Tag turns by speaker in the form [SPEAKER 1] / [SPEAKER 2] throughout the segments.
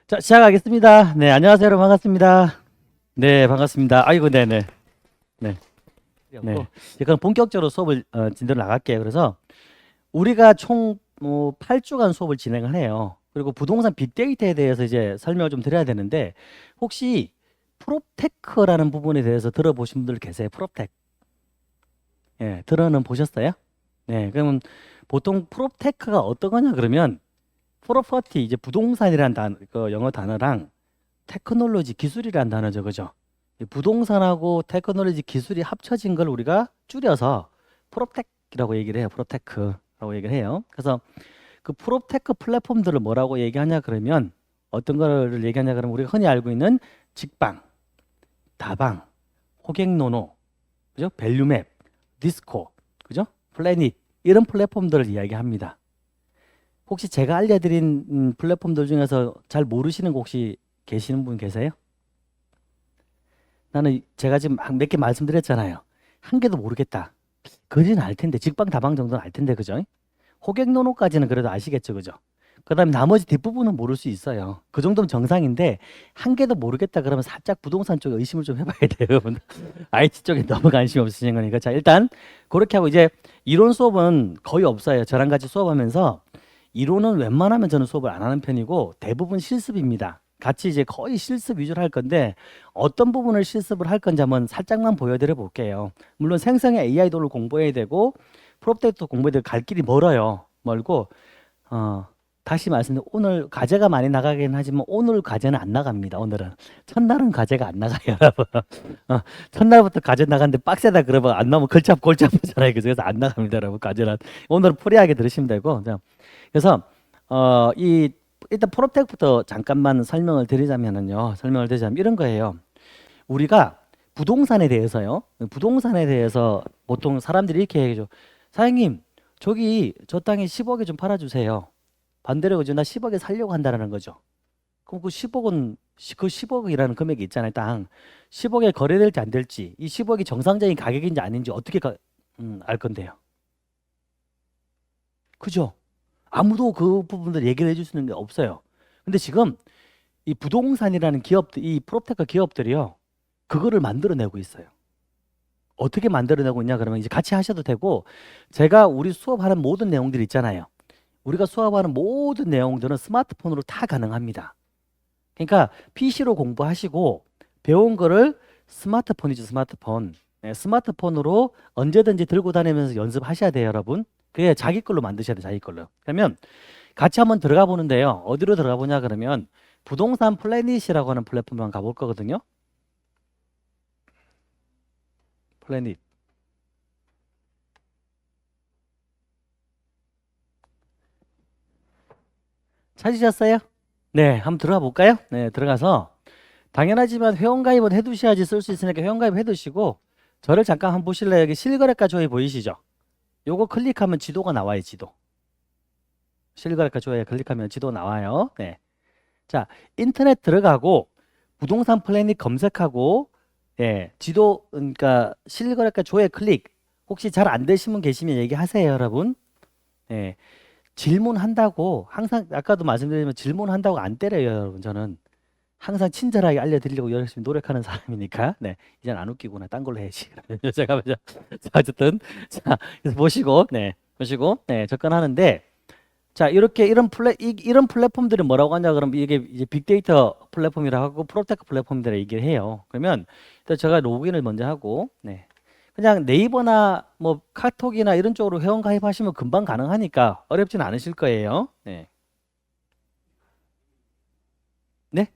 [SPEAKER 1] 자, 시작하겠습니다. 네, 안녕하세요, 여러분. 반갑습니다. 네, 반갑습니다. 아이고, 네네. 네, 네. 그럼 본격적으로 수업을 진도를 나갈게요. 그래서 우리가 총 8주간 수업을 진행을 해요. 그리고 부동산 빅데이터에 대해서 이제 설명을 좀 드려야 되는데, 혹시 프롭테크라는 부분에 대해서 들어보신 분들 계세요? 프롭테크. 예, 들어는 보셨어요? 네, 그러면 보통 프롭테크가 어떤 거냐 그러면, 프로퍼티, 이제 부동산이라는 그 영어 단어랑 테크놀로지 기술이라는 단어죠, 그죠? 이 부동산하고 테크놀로지 기술이 합쳐진 걸 우리가 줄여서 프로텍이라고 얘기를 해요. 프로테크라고 얘기를 해요. 그래서 그 프로테크 플랫폼들을 뭐라고 얘기하냐 그러면 어떤 거를 얘기하냐 그러면 우리가 흔히 알고 있는 직방, 다방, 호객노노, 그죠? 밸류맵, 디스코, 그죠? 플래닛 이런 플랫폼들을 이야기합니다. 혹시 제가 알려드린 플랫폼들 중에서 잘 모르시는 거 혹시 계시는 분 계세요? 나는 제가 지금 몇 개 말씀드렸잖아요. 한 개도 모르겠다. 그지는 알 텐데, 직방다방 정도는 알 텐데, 그죠? 호객노노까지는 그래도 아시겠죠, 그죠? 그 다음에 나머지 뒷부분은 모를 수 있어요. 그 정도면 정상인데, 한 개도 모르겠다 그러면 살짝 부동산 쪽에 의심을 좀 해봐야 돼요, 여러분. IT 쪽에 너무 관심이 없으신 거니까. 자, 일단, 그렇게 하고 이제 이론 수업은 거의 없어요. 저랑 같이 수업하면서 이론은 웬만하면 저는 수업을 안 하는 편이고, 대부분 실습입니다. 같이 이제 거의 실습 위주로 할 건데 어떤 부분을 실습을 할 건지 한번 살짝만 보여드려 볼게요. 물론 생성의 AI도를 공부해야 되고 프롭텍트도 공부해야 되고 갈 길이 멀고 다시 말씀드리면 오늘 과제가 많이 나가긴 하지만 오늘 과제는 안 나갑니다. 오늘은 첫날은 과제가 안 나가요. 여러분. 첫날부터 과제 나갔는데 빡세다 그러면 안 나오면 골치 아프잖아요. 그래서 안 나갑니다. 여러분. 과제는 오늘은 프리하게 들으시면 되고 그래서 이 일단 프로텍부터 잠깐만 설명을 드리자면 이런 거예요. 우리가 부동산에 대해서요. 부동산에 대해서 보통 사람들이 이렇게 얘기해줘. 사장님, 저기 저 땅에 10억에 좀 팔아주세요. 반대로 그죠? 나 10억에 살려고 한다라는 거죠. 그럼 그 10억은 그 10억이라는 금액이 있잖아요. 땅 10억에 거래될지 안 될지 이 10억이 정상적인 가격인지 아닌지 어떻게 알 건데요. 그죠? 아무도 그 부분들 얘기를 해줄 수 있는 게 없어요. 근데 지금 이 부동산이라는 기업들, 이 프롭테크 기업들이요, 그거를 만들어내고 있어요. 어떻게 만들어내고 있냐 그러면 이제 같이 하셔도 되고, 제가 우리 수업하는 모든 내용들 있잖아요. 우리가 수업하는 모든 내용들은 스마트폰으로 다 가능합니다. 그러니까 PC로 공부하시고 배운 거를 스마트폰이죠, 스마트폰. 네, 스마트폰으로 언제든지 들고 다니면서 연습하셔야 돼요, 여러분. 그게 자기 걸로 만드셔야 돼요, 자기 걸로. 그러면 같이 한번 들어가 보는데요. 어디로 들어가 보냐 그러면 부동산 플래닛이라고 하는 플랫폼에 한번 가볼 거거든요. 플래닛. 찾으셨어요? 네, 한번 들어가 볼까요? 네, 들어가서 당연하지만 회원가입은 해두셔야지 쓸 수 있으니까 회원가입 해두시고 저를 잠깐 한번 보실래요? 여기 실거래가 조회 보이시죠? 요거 클릭하면 지도가 나와요, 지도. 실거래가 조회 클릭하면 지도 나와요. 네. 자, 인터넷 들어가고 부동산 플래닛 검색하고 예, 지도 그러니까 실거래가 조회 클릭. 혹시 잘 안 되시면 계시면 얘기하세요, 여러분. 예. 질문한다고 항상 아까도 말씀드리면 질문한다고 안 때려요, 여러분. 저는 항상 친절하게 알려드리려고 열심히 노력하는 사람이니까. 네, 이젠 안 웃기구나. 딴 걸로 해야지. 제가 먼저 자, 어쨌든 자, 그래서 보시고 네, 접근하는데 자, 이렇게 이런 플랫폼들이 뭐라고 하냐 그러면 이게 이제 빅데이터 플랫폼이라고 하고 프로테크 플랫폼들을 얘기를 해요. 그러면 일단 제가 로그인을 먼저 하고 네. 그냥 네이버나 뭐 카톡이나 이런 쪽으로 회원 가입하시면 금방 가능하니까 어렵진 않으실 거예요. 네. 네?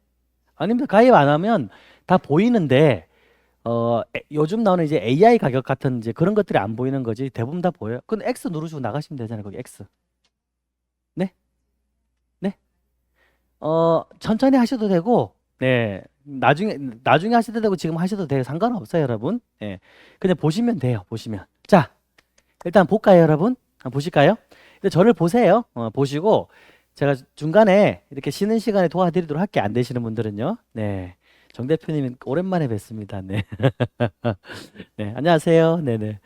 [SPEAKER 1] 아닙니다. 가입 안 하면 다 보이는데 요즘 나오는 이제 AI 가격 같은 이제 그런 것들이 안 보이는 거지. 대부분 다 보여요. 그건 X 누르시고 나가시면 되잖아요. 거기 X. 네? 네? 천천히 하셔도 되고, 네. 나중에 하셔도 되고, 지금 하셔도 돼요. 상관없어요, 여러분. 예. 그냥 보시면 돼요, 보시면. 자, 일단 볼까요, 여러분? 한번 보실까요? 일단 저를 보세요. 보시고, 제가 중간에 이렇게 쉬는 시간에 도와드리도록 할게요. 안 되시는 분들은요. 네. 정 대표님, 오랜만에 뵙습니다. 네. 네. 안녕하세요. 네네.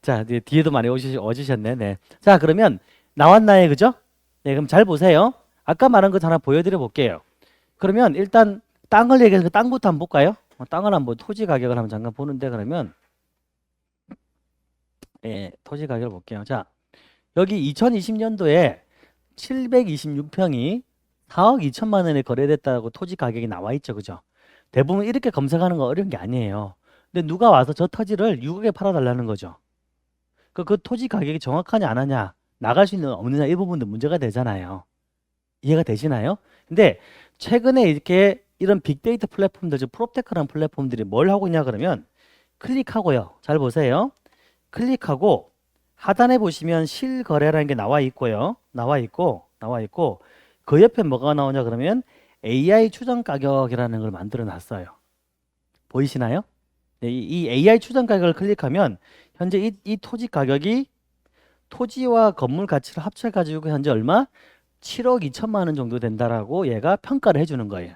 [SPEAKER 1] 자, 뒤에도 많이 오시셨네. 네. 자, 그러면 나왔나요? 그죠? 네, 그럼 잘 보세요. 아까 말한 거 하나 보여드려 볼게요. 그러면 일단 땅을 얘기해서 땅부터 한번 볼까요? 땅을 한번 토지 가격을 한번 잠깐 보는데 그러면 예, 토지 가격을 볼게요. 자, 여기 2020년도에 726평이 4억 2천만 원에 거래됐다고 토지 가격이 나와 있죠. 그죠? 대부분 이렇게 검색하는 거 어려운 게 아니에요. 근데 누가 와서 저 토지를 6억에 팔아달라는 거죠. 그 토지 가격이 정확하냐 안 하냐, 나갈 수 있는 없느냐, 이 부분도 문제가 되잖아요. 이해가 되시나요? 근데 최근에 이렇게 이런 빅데이터 플랫폼들, 즉 프롭테크라는 플랫폼들이 뭘 하고 있냐 그러면 클릭하고요. 잘 보세요. 클릭하고 하단에 보시면 실거래라는 게 나와 있고요. 나와 있고 그 옆에 뭐가 나오냐 그러면 AI 추정 가격이라는 걸 만들어 놨어요. 보이시나요? 네, 이 AI 추정 가격을 클릭하면 현재 이 토지 가격이 토지와 건물 가치를 합쳐 가지고 현재 얼마? 7억 2천만 원 정도 된다라고 얘가 평가를 해주는 거예요.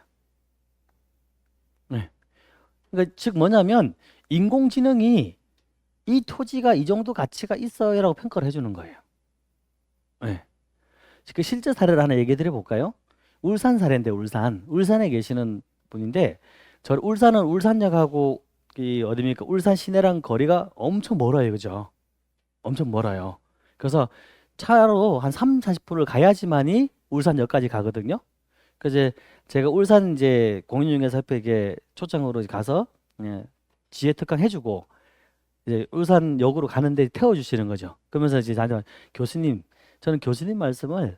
[SPEAKER 1] 네. 그러니까 즉 뭐냐면 인공지능이 이 토지가 이 정도 가치가 있어요라고 평가를 해주는 거예요. 네. 그 실제 사례를 하나 얘기해 드려 볼까요? 울산 사례인데 울산에 계시는 분인데 저 울산은 울산역하고 이 어디입니까? 울산 시내랑 거리가 엄청 멀어요, 그죠? 엄청 멀어요. 그래서 차로 한 3, 40분을 가야지만이 울산역까지 가거든요. 그래서 제가 울산 이제 공인중개사 협회에 초청으로 가서 예, 지혜 특강 해주고 이제 울산역으로 가는데 태워주시는 거죠. 그러면서 이제 저한테 교수님, 저는 교수님 말씀을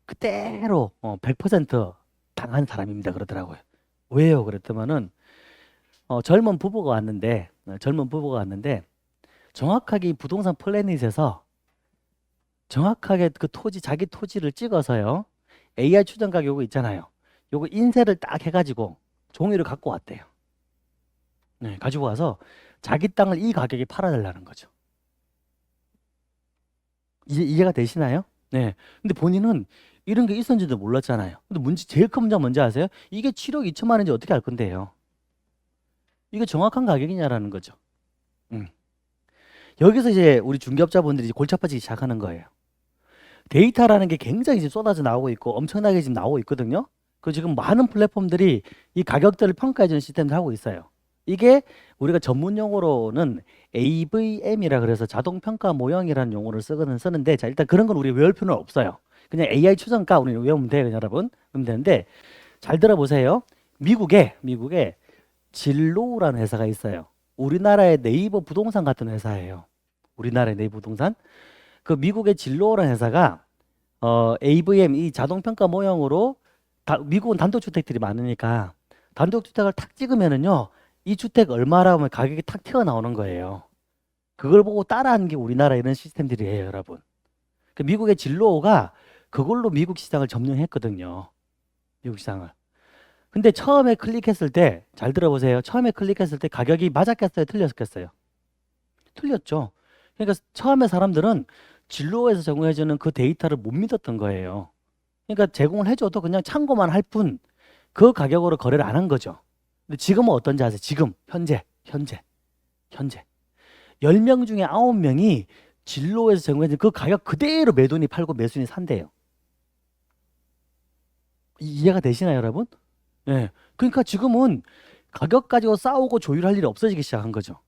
[SPEAKER 1] 그대로 100% 당한 사람입니다. 그러더라고요. 왜요? 그랬더만은 젊은 부부가 왔는데 정확하게 이 부동산 플래닛에서 정확하게 그 토지, 자기 토지를 찍어서요. AI 추정 가격 요거 있잖아요. 요거 인쇄를 딱 해가지고 종이를 갖고 왔대요. 네, 가지고 와서 자기 땅을 이 가격에 팔아달라는 거죠. 이해가 되시나요? 네. 근데 본인은 이런 게 있었는지도 몰랐잖아요. 근데 제일 큰 문제가 뭔지 아세요? 이게 7억 2천만 원인지 어떻게 알 건데요? 이게 정확한 가격이냐라는 거죠. 음. 여기서 이제 우리 중개업자분들이 이제 골치 아파지기 시작하는 거예요. 데이터라는 게 굉장히 지금 쏟아져 나오고 있고 엄청나게 지금 나오고 있거든요. 그 지금 많은 플랫폼들이 이 가격들을 평가해주는 시스템을 하고 있어요. 이게 우리가 전문 용어로는 AVM이라 그래서 자동 평가 모형이라는 용어를 쓰는데 자 일단 그런 건 우리 외울 필요는 없어요. 그냥 AI 추정가 우리 외우면 돼요, 여러분. 그러면 되는데 잘 들어보세요. 미국에 진로우라는 회사가 있어요. 우리나라의 네이버 부동산 같은 회사예요. 우리나라의 네이버 부동산. 그 미국의 진로우라는 회사가 AVM 이 자동 평가 모형으로 미국은 단독주택들이 많으니까 단독주택을 탁 찍으면은요. 이 주택 얼마라고 하면 가격이 탁 튀어나오는 거예요. 그걸 보고 따라하는 게 우리나라 이런 시스템들이에요, 여러분. 그 미국의 진로우가 그걸로 미국 시장을 점령했거든요. 미국 시장을. 근데 처음에 클릭했을 때, 잘 들어보세요. 처음에 클릭했을 때 가격이 맞았겠어요? 틀렸겠어요? 틀렸죠. 그러니까 처음에 사람들은 진로에서 제공해주는 그 데이터를 못 믿었던 거예요. 그러니까 제공을 해줘도 그냥 참고만 할 뿐 그 가격으로 거래를 안 한 거죠. 근데 지금은 어떤지 아세요? 지금, 현재. 10명 중에 9명이 진로에서 제공해준 그 가격 그대로 매도인이 팔고 매수인이 산대요. 이해가 되시나요, 여러분? 네. 그러니까 지금은 가격 가지고 싸우고 조율할 일이 없어지기 시작한 거죠.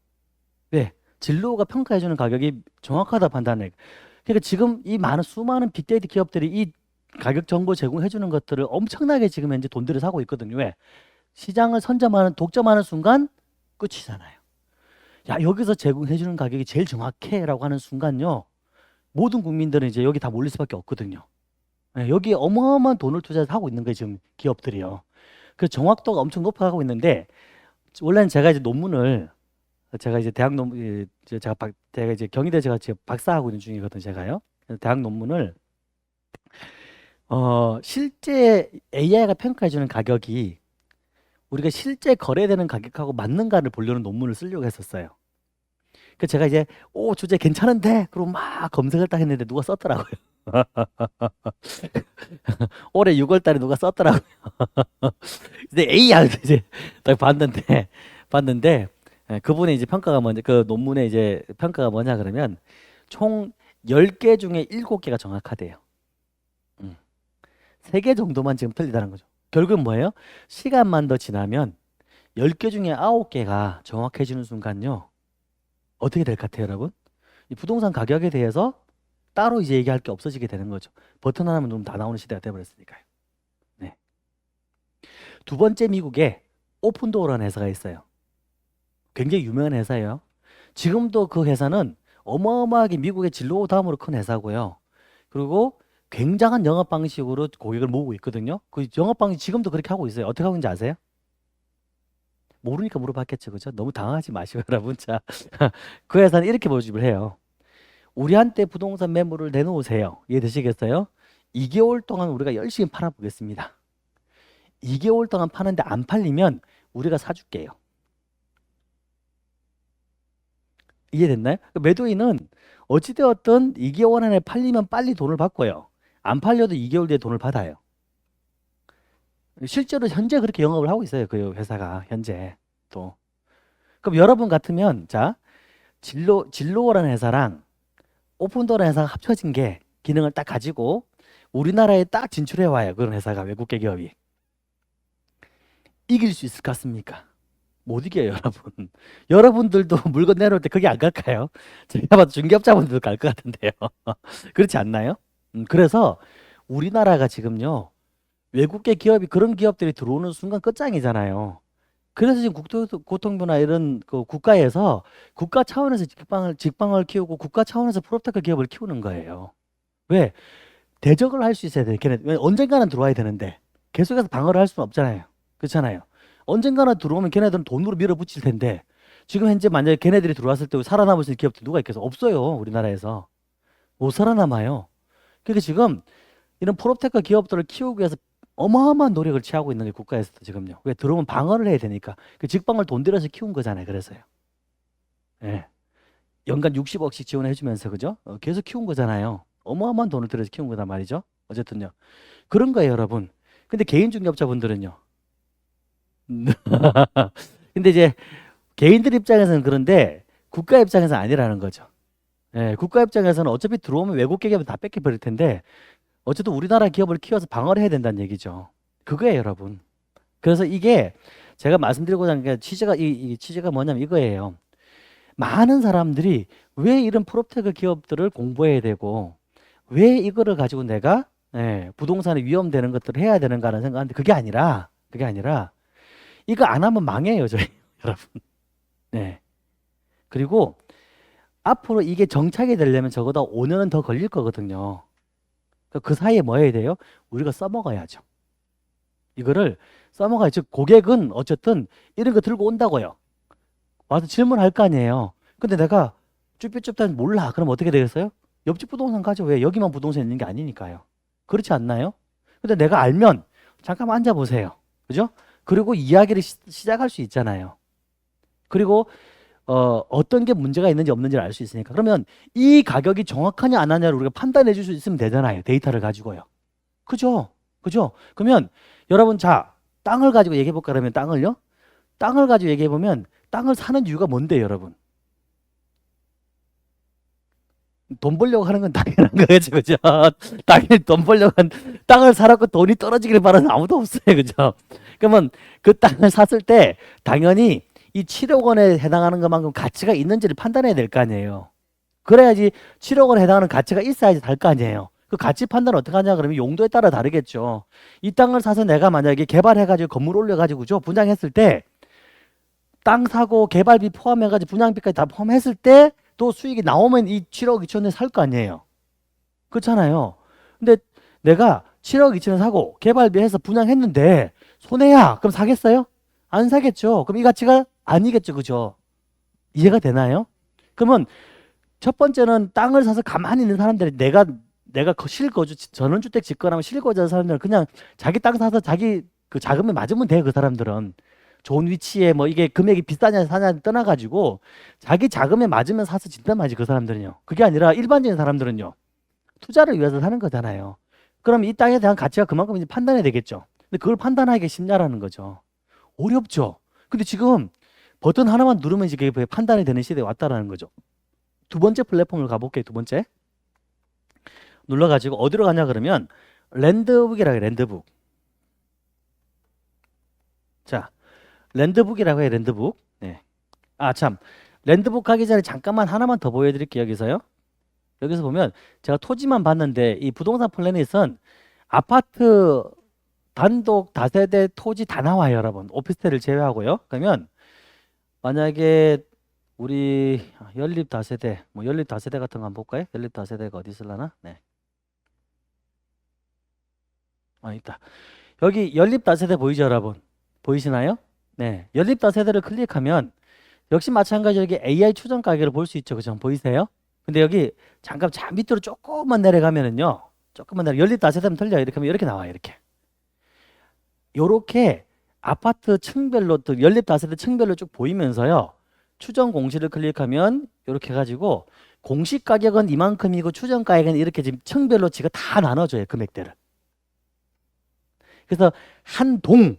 [SPEAKER 1] 왜? 진로가 평가해주는 가격이 정확하다 판단해. 그러니까 지금 이 수많은 빅데이터 기업들이 이 가격 정보 제공해주는 것들을 엄청나게 지금 현재 돈들을 사고 있거든요. 왜? 시장을 독점하는 순간 끝이잖아요. 야, 여기서 제공해주는 가격이 제일 정확해라고 하는 순간요. 모든 국민들은 이제 여기 다 몰릴 수밖에 없거든요. 네, 여기에 어마어마한 돈을 투자해서 하고 있는 거예요, 지금 기업들이요. 그 정확도가 엄청 높아가고 있는데 원래는 제가 이제 논문을 제가 이제 대학 논문 제가 이제 경희대 제가 지금 박사하고 있는 중이거든요, 제가요. 그래서 대학 논문을 실제 AI가 평가해 주는 가격이 우리가 실제 거래되는 가격하고 맞는가를 보려는 논문을 쓰려고 했었어요. 그 제가 이제 주제 괜찮은데 그러고 막 검색을 딱 했는데 누가 썼더라고요. 올해 6월 달에 누가 썼더라고요. 근데 AI 이제 딱 봤는데 그분의 이제 평가가 그 논문의 이제 평가가 뭐냐 그러면 총 10개 중에 7개가 정확하대요. 3개 정도만 지금 틀리다는 거죠. 결국은 뭐예요? 시간만 더 지나면 10개 중에 9개가 정확해지는 순간요. 어떻게 될 것 같아요, 여러분? 이 부동산 가격에 대해서 따로 이제 얘기할 게 없어지게 되는 거죠. 버튼 하나만 누르면 다 나오는 시대가 돼버렸으니까요. 네. 두 번째 미국에 오픈도어라는 회사가 있어요. 굉장히 유명한 회사예요. 지금도 그 회사는 어마어마하게 미국의 진로 다음으로 큰 회사고요. 그리고 굉장한 영업 방식으로 고객을 모으고 있거든요. 그 영업 방식 지금도 그렇게 하고 있어요. 어떻게 하고 있는지 아세요? 모르니까 물어봤겠죠. 그죠? 너무 당황하지 마시고 여러분. 자, 그 회사는 이렇게 모집을 해요. 우리한테 부동산 매물을 내놓으세요. 이해되시겠어요? 2개월 동안 우리가 열심히 팔아보겠습니다. 2개월 동안 파는데 안 팔리면 우리가 사줄게요. 이해됐나요? 매도인은 어찌되었든 2개월 안에 팔리면 빨리 돈을 받고요. 안 팔려도 2개월 뒤에 돈을 받아요. 실제로 현재 그렇게 영업을 하고 있어요. 그 회사가 현재 또. 그럼 여러분 같으면 자 진로라는 회사랑 오픈도어라는 회사가 합쳐진 게 기능을 딱 가지고 우리나라에 딱 진출해 와요. 그런 회사가 외국계 기업이. 이길 수 있을 것 같습니까? 못 이겨요, 여러분. 여러분들도 물건 내놓을 때 그게 안 갈까요? 제가 봐도 중개업자분들도 갈 것 같은데요. 그렇지 않나요? 그래서 우리나라가 지금요, 외국계 기업이 그런 기업들이 들어오는 순간 끝장이잖아요. 그래서 지금 국토고통부나 이런 그 국가에서 국가 차원에서 직방을 키우고 국가 차원에서 프로테크 기업을 키우는 거예요. 왜? 대적을 할 수 있어야 돼. 걔네 왜 언젠가는 들어와야 되는데 계속해서 방어를 할 수는 없잖아요. 그렇잖아요. 언젠가는 들어오면 걔네들은 돈으로 밀어붙일 텐데 지금 현재 만약에 걔네들이 들어왔을 때 살아남을 수 있는 기업들 누가 있겠어? 없어요. 우리나라에서. 못 살아남아요. 그러니까 지금 이런 프로테크 기업들을 키우기 위해서 어마어마한 노력을 취하고 있는 게 국가에서도 지금요. 왜 들어오면 방어를 해야 되니까. 그 직방을 돈 들여서 키운 거잖아요. 그래서요. 예. 연간 60억씩 지원해 주면서 그죠? 계속 키운 거잖아요. 어마어마한 돈을 들여서 키운 거단 말이죠. 어쨌든요. 그런 거예요, 여러분. 근데 개인 중개업자분들은요. 근데 이제 개인들 입장에서는 그런데 국가 입장에서는 아니라는 거죠. 예, 국가 입장에서는 어차피 들어오면 외국 기업은 다 뺏겨버릴 텐데 어쨌든 우리나라 기업을 키워서 방어를 해야 된다는 얘기죠. 그거예요, 여러분. 그래서 이게 제가 말씀드리고자 하는 게 이 취지가 뭐냐면 이거예요. 많은 사람들이 왜 이런 프로테크 기업들을 공부해야 되고 왜 이거를 가지고 내가 부동산에 위험되는 것들을 해야 되는가라는 생각하는데 그게 아니라 이거 안 하면 망해요, 저희 여러분. 네. 그리고 앞으로 이게 정착이 되려면 적어도 5년은 더 걸릴 거거든요. 그 사이에 뭐 해야 돼요? 우리가 써먹어야죠. 이거를 써먹어야 즉 고객은 어쨌든 이런 거 들고 온다고요. 와서 질문할 거 아니에요. 근데 내가 쭈뼛쭈뼛 몰라. 그럼 어떻게 되겠어요? 옆집 부동산 가죠. 왜? 여기만 부동산 있는 게 아니니까요. 그렇지 않나요? 근데 내가 알면 잠깐만 앉아보세요. 그죠? 그리고 이야기를 시작할 수 있잖아요. 그리고 어떤 게 문제가 있는지 없는지를 알 수 있으니까. 그러면 이 가격이 정확하냐 안 하냐를 우리가 판단해 줄 수 있으면 되잖아요. 데이터를 가지고요. 그죠? 그죠? 그러면 여러분 자 땅을 가지고 얘기해 볼까 그러면 땅을요? 땅을 가지고 얘기해 보면 땅을 사는 이유가 뭔데 여러분? 돈 벌려고 하는 건 당연한 거겠죠, 그죠? 당연히 돈 벌려고 한 땅을 사라고 돈이 떨어지길 바라는 아무도 없어요, 그죠? 그러면 그 땅을 샀을 때 당연히 이 7억 원에 해당하는 것만큼 가치가 있는지를 판단해야 될 거 아니에요. 그래야지 7억 원에 해당하는 가치가 있어야지 살 거 아니에요. 그 가치 판단을 어떻게 하냐 그러면 용도에 따라 다르겠죠. 이 땅을 사서 내가 만약에 개발해가지고 건물 올려가지고죠 분양했을 때 땅 사고 개발비 포함해가지고 분양비까지 다 포함했을 때 또 수익이 나오면 이 7억 2천에 살 거 아니에요. 그렇잖아요. 근데 내가 7억 2천에 사고 개발비 해서 분양했는데 손해야. 그럼 사겠어요? 안 사겠죠. 그럼 이 가치가 아니겠죠. 그죠? 이해가 되나요? 그러면 첫 번째는 땅을 사서 가만히 있는 사람들이 내가 실거주 전원주택 짓거나 실거주하는 사람들은 그냥 자기 땅 사서 자기 그 자금에 맞으면 돼요. 그 사람들은 좋은 위치에 뭐 이게 금액이 비싸냐 사냐 떠나가지고 자기 자금에 맞으면 사서 짓단 말이지 그 사람들은요. 그게 아니라 일반적인 사람들은요. 투자를 위해서 사는 거잖아요. 그럼 이 땅에 대한 가치가 그만큼 이제 판단해야 되겠죠. 근데 그걸 판단하기가 쉽냐라는 거죠. 어렵죠. 근데 지금 버튼 하나만 누르면 이제 그게 판단이 되는 시대에 왔다라는 거죠. 두 번째 플랫폼을 가볼게요. 두 번째. 눌러가지고 어디로 가냐 그러면 랜드북이라고 해요. 랜드북. 자, 랜드북이라고 해요. 랜드북. 네. 아, 참. 랜드북 가기 전에 잠깐만 하나만 더 보여드릴게요. 여기서요. 여기서 보면 제가 토지만 봤는데 이 부동산 플래닛은 아파트 단독 다세대 토지 다 나와요, 여러분. 오피스텔을 제외하고요. 그러면 만약에 우리 연립 다세대, 뭐 연립 다세대 같은 거 한번 볼까요? 연립 다세대가 어디 있을라나? 네. 아, 있다. 여기 연립 다세대 보이죠, 여러분? 보이시나요? 네. 연립 다세대를 클릭하면 역시 마찬가지로 여기 AI 추정 가격을 볼 수 있죠. 그죠? 보이세요? 근데 여기 잠깐 밑으로 조금만 내려가면은요. 조금만 연립 다세대면 틀려요. 이렇게 하면 이렇게 나와요. 이렇게. 요렇게 아파트 층별로 또 연립 다세대 층별로 쭉 보이면서요. 추정 공시를 클릭하면 이렇게 해가지고 공시 가격은 이만큼이고 추정 가격은 이렇게 지금 층별로 지가 다 나눠줘요. 금액대를. 그래서 한 동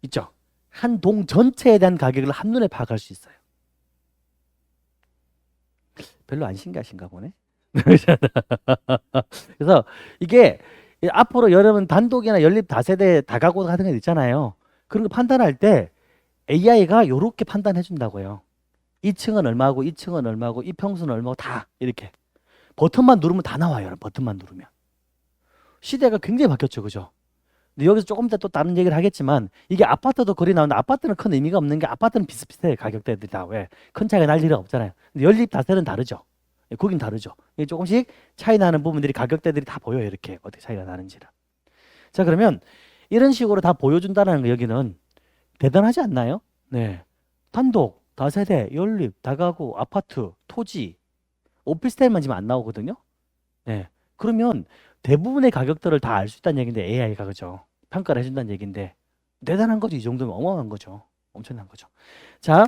[SPEAKER 1] 있죠. 한 동 전체에 대한 가격을 한눈에 파악할 수 있어요. 별로 안 신기하신가 보네. 그래서 이게 앞으로 여러분 단독이나 연립 다세대 다가구 같은 거 있잖아요. 그런 거 판단할 때 AI가 요렇게 판단해 준다고요. 2층은 얼마고 2층은 얼마고 이 평수는 얼마고 다 이렇게 버튼만 누르면 다 나와요. 여러분. 버튼만 누르면. 시대가 굉장히 바뀌었죠. 그죠? 근데 여기서 조금 이따 또 다른 얘기를 하겠지만 이게 아파트도 거리 나오는데 아파트는 큰 의미가 없는 게 아파트는 비슷비슷해요. 가격대들이 다. 왜? 큰 차이가 날 일은 없잖아요. 근데 연립 다세는 다르죠. 거긴 다르죠. 이게 조금씩 차이 나는 부분들이 가격대들이 다 보여요. 이렇게 어떻게 차이가 나는지를. 자, 그러면 이런 식으로 다 보여준다는 거 여기는 대단하지 않나요? 네. 단독, 다세대, 연립, 다가구, 아파트, 토지, 오피스텔만 지금 안 나오거든요. 네. 그러면 대부분의 가격들을 다 알 수 있다는 얘기인데 AI가 그죠? 평가를 해준다는 얘기인데 대단한 거죠. 이 정도면 어마어마한 거죠. 엄청난 거죠. 자,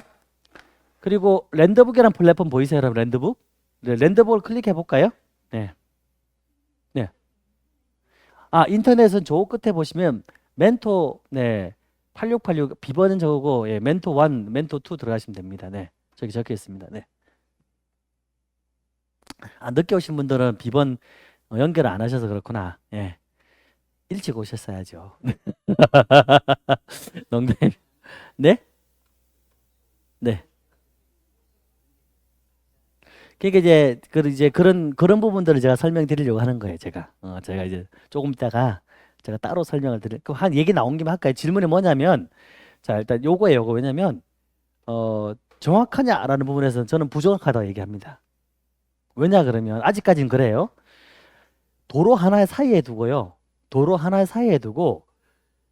[SPEAKER 1] 그리고 랜드북이라는 플랫폼 보이세요, 여러분? 랜드북? 네, 랜드북을 클릭해 볼까요? 네. 네. 아, 인터넷은 저 끝에 보시면 멘토, 네. 8686 비번은 저거고, 예, 멘토 1, 멘토 2 들어가시면 됩니다. 네. 저기 적혀 있습니다. 네. 아, 늦게 오신 분들은 비번 연결 안 하셔서 그렇구나. 예. 일찍 오셨어야죠. 농담. 네? 네. 그러니까 이제 그런 부분들을 제가 설명드리려고 하는 거예요. 제가 이제 조금 있다가 제가 따로 설명을 드릴. 한 얘기 나온 김에 할까요? 질문이 뭐냐면, 자 일단 요거예요. 요거 왜냐면 정확하냐라는 부분에서 저는 부정확하다고 얘기합니다. 왜냐 그러면 아직까지는 그래요. 도로 하나 사이에 두고요. 도로 하나 사이에 두고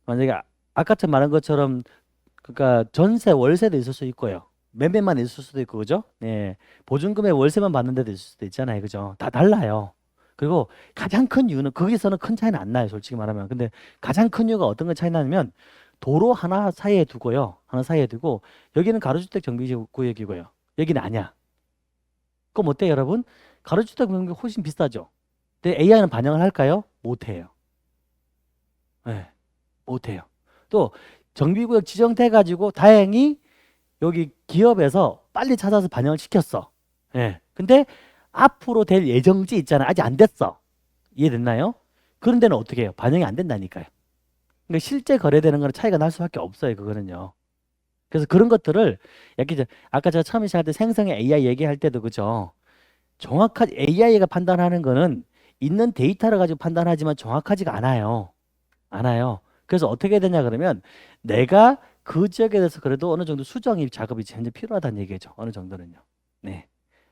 [SPEAKER 1] 만약에 아까처럼 말한 것처럼 그러니까 전세 월세도 있을 수 있고요. 매매만 있을 수도 있고 그죠? 네. 보증금에 월세만 받는 데도 있을 수도 있잖아요. 그죠? 다 달라요. 그리고 가장 큰 이유는 거기서는 큰 차이는 안 나요. 솔직히 말하면. 근데 가장 큰 이유가 어떤 거 차이 나냐면 도로 하나 사이에 두고요. 하나 사이에 두고 여기는 가로주택 정비구역이고요. 여기는 아니야. 그럼 어때요, 여러분? 가로주택 정비 훨씬 비싸죠. 근데 AI는 반영을 할까요? 못 해요. 네. 못 해요. 또 정비구역 지정돼 가지고 다행히 여기 기업에서 빨리 찾아서 반영을 시켰어. 예. 근데 앞으로 될 예정지 있잖아. 아직 안 됐어. 이해됐나요? 그런 데는 어떻게 해요? 반영이 안 된다니까요. 그러니까 실제 거래되는 거는 차이가 날 수밖에 없어요. 그거는요. 그래서 그런 것들을 이렇게 아까 제가 처음에 시작할 때 생성의 AI 얘기할 때도 그죠. 정확한 AI가 판단하는 거는 있는 데이터를 가지고 판단하지만 정확하지가 않아요. 않아요. 그래서 어떻게 되냐 그러면 내가 그 지역에 대해서 그래도 어느 정도 수정이 작업이 현재 필요하다는 얘기죠. 어느 정도는요. 네.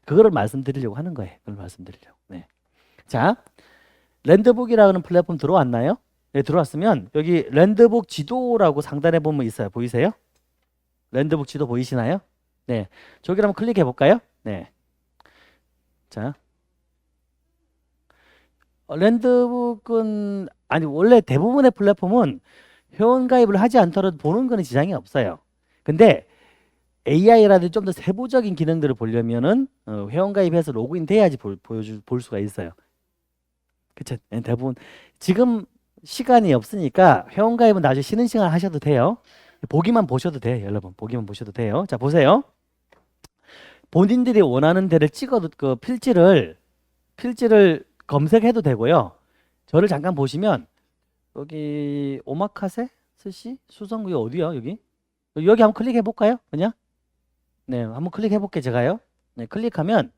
[SPEAKER 1] 그거를 말씀드리려고 하는 거예요. 그걸 말씀드리려고. 네. 자, 랜드북이라는 플랫폼 들어왔나요? 네, 들어왔으면 여기 랜드북 지도라고 상단에 보면 있어요. 보이세요? 랜드북 지도 보이시나요? 네. 저기를 한번 클릭해 볼까요? 네. 자. 랜드북은 아니 원래 대부분의 플랫폼은 회원 가입을 하지 않더라도 보는 거는 지장이 없어요. 근데 AI라든지 좀 더 세부적인 기능들을 보려면은 회원 가입해서 로그인 돼야지 볼 수가 있어요. 그쵸? 대부분 지금 시간이 없으니까 회원 가입은 나중에 쉬는 시간 하셔도 돼요. 보기만 보셔도 돼요, 여러분. 보기만 보셔도 돼요. 자, 보세요. 본인들이 원하는 데를 찍어도 그 필지를 검색해도 되고요. 저를 잠깐 보시면 여기 오마카세 스시 수성구 어디요? 여기 한번 클릭해 볼까요? 그냥 네, 한번 클릭해 볼게 제가요. 네, 클릭하면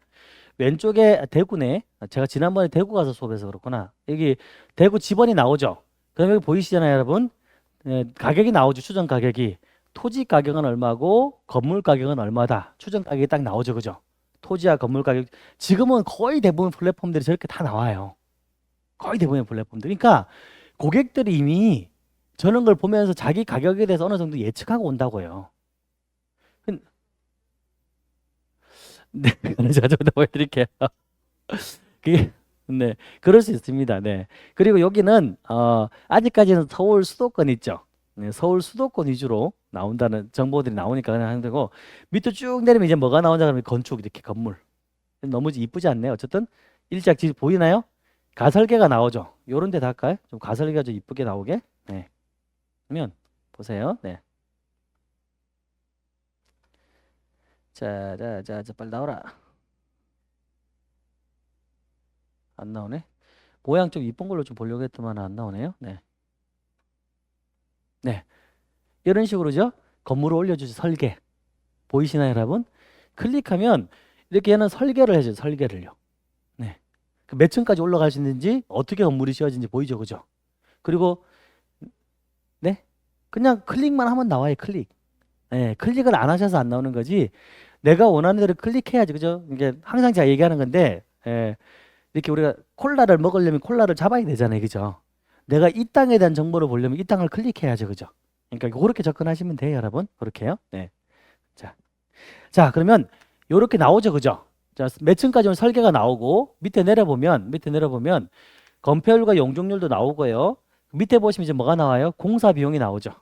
[SPEAKER 1] 왼쪽에 대구네. 제가 지난번에 대구 가서 수업해서 그렇구나. 여기 대구 지번이 나오죠. 그럼 여기 보이시잖아요, 여러분. 네, 가격이 나오죠. 추정 가격이. 토지 가격은 얼마고 건물 가격은 얼마다. 추정 가격이 딱 나오죠, 그죠? 토지와 건물 가격. 지금은 거의 대부분 플랫폼들이 저렇게 다 나와요. 거의 대부분의 플랫폼들. 그러니까 고객들이 이미 저런 걸 보면서 자기 가격에 대해서 어느 정도 예측하고 온다고요. 네, 제가 좀 더 보여드릴게요. 그게 네, 그럴 수 있습니다. 네. 그리고 여기는 아직까지는 서울 수도권 있죠. 네, 서울 수도권 위주로 나온다는 정보들이 나오니까 그냥 하는 되고 밑으로 쭉 내리면 이제 뭐가 나온다 그러면 건축 이렇게 건물. 너무 이쁘지 않네요. 어쨌든 일자지 보이나요? 가설계가 나오죠. 요런 데 할까요? 좀 가설계가 좀 이쁘게 나오게. 네. 그러면 보세요. 네. 자, 빨리 나오라. 안 나오네. 모양 좀 이쁜 걸로 좀 보려고 했더만 안 나오네요. 네. 네. 이런 식으로죠. 건물을 올려주지 설계. 보이시나요, 여러분? 클릭하면 이렇게 얘는 설계를 해줘요. 설계를요. 네. 몇 층까지 올라갈 수 있는지 어떻게 건물이 지어진지 보이죠, 그죠? 그리고 네, 그냥 클릭만 하면 나와요. 클릭. 네, 클릭을 안 하셔서 안 나오는 거지. 내가 원하는 대로 클릭해야지, 그죠? 이게 항상 제가 얘기하는 건데, 이렇게 우리가 콜라를 먹으려면 콜라를 잡아야 되잖아요, 그죠? 내가 이 땅에 대한 정보를 보려면 이 땅을 클릭해야죠, 그죠? 그러니까 그렇게 접근하시면 돼요, 여러분. 그렇게요. 네. 자, 그러면 요렇게 나오죠, 그죠? 자, 몇 층까지는 설계가 나오고 밑에 내려보면 건폐율과 용적률도 나오고요. 밑에 보시면 이제 뭐가 나와요? 공사 비용이 나오죠.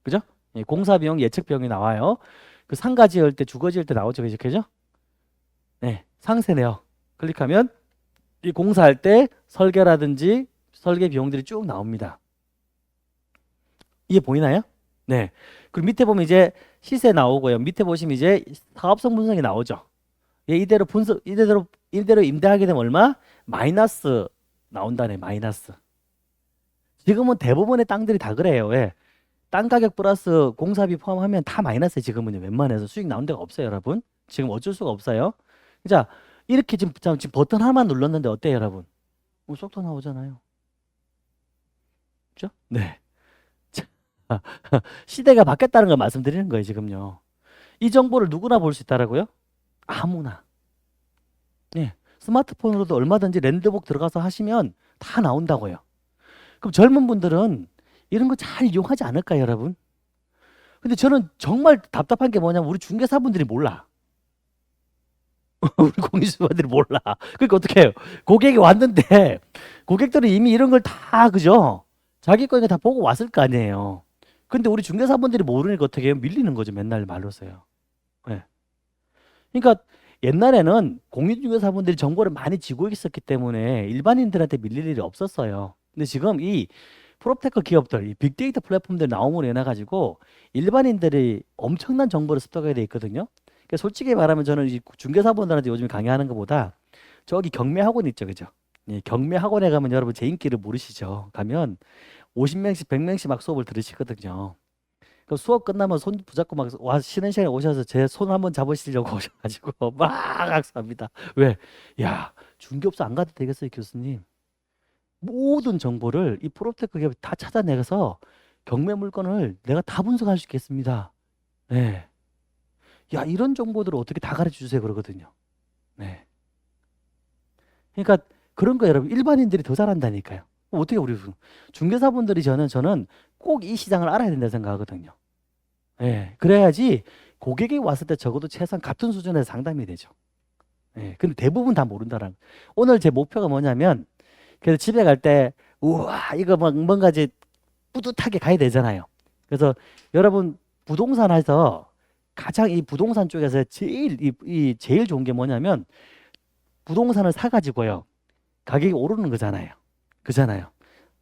[SPEAKER 1] 그죠? 예, 공사 비용, 예측 비용이 나와요. 그 상가 지을 때, 주거 지을 때 나오죠, 그죠? 네, 상세네요. 클릭하면 이 공사할 때 설계라든지 설계 비용들이 쭉 나옵니다. 이게 보이나요? 네. 그리고 밑에 보면 이제 시세 나오고요. 밑에 보시면 이제 사업성 분석이 나오죠. 예, 이대로 임대하게 되면 얼마? 마이너스 나온다네, 마이너스. 지금은 대부분의 땅들이 다 그래요. 왜? 땅 가격 플러스 공사비 포함하면 다 마이너스에 지금은요. 웬만해서 수익 나온 데가 없어요, 여러분. 지금 어쩔 수가 없어요. 자, 이렇게 지금 버튼 하나만 눌렀는데 어때요, 여러분? 쏙 나오잖아요. 그죠? 네. 자, 시대가 바뀌었다는 걸 말씀드리는 거예요, 지금요. 이 정보를 누구나 볼 수 있다라고요? 아무나. 네. 스마트폰으로도 얼마든지 랜드북 들어가서 하시면 다 나온다고요. 그럼 젊은 분들은 이런 거 잘 이용하지 않을까요, 여러분? 근데 저는 정말 답답한 게 뭐냐면 우리 중개사분들이 몰라. 우리 공인주사분들이 몰라. 그러니까 어떻게 해요? 고객이 왔는데 고객들은 이미 이런 걸 다 그죠? 자기 거니까 다 보고 왔을 거 아니에요. 근데 우리 중개사분들이 모르니까 어떻게 해요? 밀리는 거죠. 맨날 말로서요. 네. 그러니까 옛날에는 공인중개사분들이 정보를 많이 쥐고 있었기 때문에 일반인들한테 밀릴 일이 없었어요. 근데 지금 이 프롭테크 기업들, 이 빅데이터 플랫폼들 나옴으로 인해 가지고 일반인들이 엄청난 정보를 습득하게 돼 있거든요. 그러니까 솔직히 말하면 저는 이 중개사분들한테 요즘 강의하는 것보다 저기 경매학원 있죠, 그죠? 예, 경매학원에 가면 여러분 제 인기를 모르시죠? 가면 50명씩, 100명씩 막 수업을 들으시거든요. 그 수업 끝나면 손 붙잡고 막 와 쉬는 시간에 오셔서 제 손 한번 잡으시려고 오셔가지고 막 악수합니다. 왜? 야, 중개업소 안 가도 되겠어요, 교수님. 모든 정보를 이 프로테크 기업이 다 찾아내서 경매 물건을 내가 다 분석할 수 있겠습니다. 네. 야, 이런 정보들을 어떻게 다 가르쳐 주세요 그러거든요. 네. 그러니까 그런 거 여러분 일반인들이 더 잘한다니까요. 어떻게 우리 중개사분들이 저는 꼭 이 시장을 알아야 된다 생각하거든요. 예, 그래야지 고객이 왔을 때 적어도 최소한 같은 수준에서 상담이 되죠. 예, 근데 대부분 다 모른다라는. 오늘 제 목표가 뭐냐면, 그래서 집에 갈 때, 우와, 이거 막 뭔가 이제 뿌듯하게 가야 되잖아요. 그래서 여러분, 부동산에서 가장 이 부동산 쪽에서 제일 좋은 게 뭐냐면, 부동산을 사가지고요. 가격이 오르는 거잖아요. 그잖아요.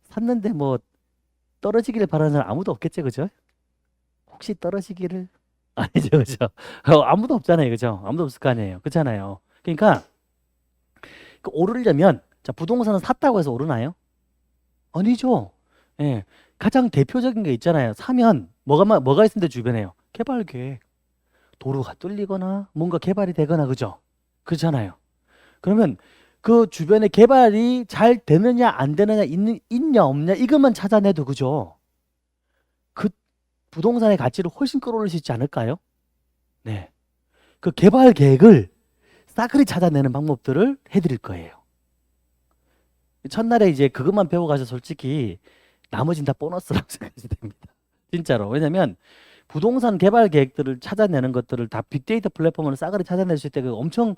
[SPEAKER 1] 샀는데 뭐 떨어지기를 바라는 사람 아무도 없겠죠, 그죠? 혹시 떨어지기를 아니죠, 그죠? 아무도 없잖아요, 그죠? 아무도 없을 거 아니에요, 그렇잖아요. 그러니까 오르려면 자 부동산은 샀다고 해서 오르나요? 아니죠. 예, 가장 대표적인 게 있잖아요. 사면 뭐가 있는데 주변에요? 개발 계획. 도로가 뚫리거나 뭔가 개발이 되거나 그죠? 그렇잖아요. 그러면 그 주변에 개발이 잘 되느냐 안 되느냐 있냐 없냐 이것만 찾아내도 그죠? 그 부동산의 가치를 훨씬 끌어올릴 수 있지 않을까요? 네. 그 개발 계획을 싸그리 찾아내는 방법들을 해드릴 거예요. 첫날에 이제 그것만 배워가서 솔직히 나머지는 다 보너스라고 생각하시면 됩니다. 진짜로. 왜냐면 부동산 개발 계획들을 찾아내는 것들을 다 빅데이터 플랫폼으로 싸그리 찾아낼 수 있을 때 그 엄청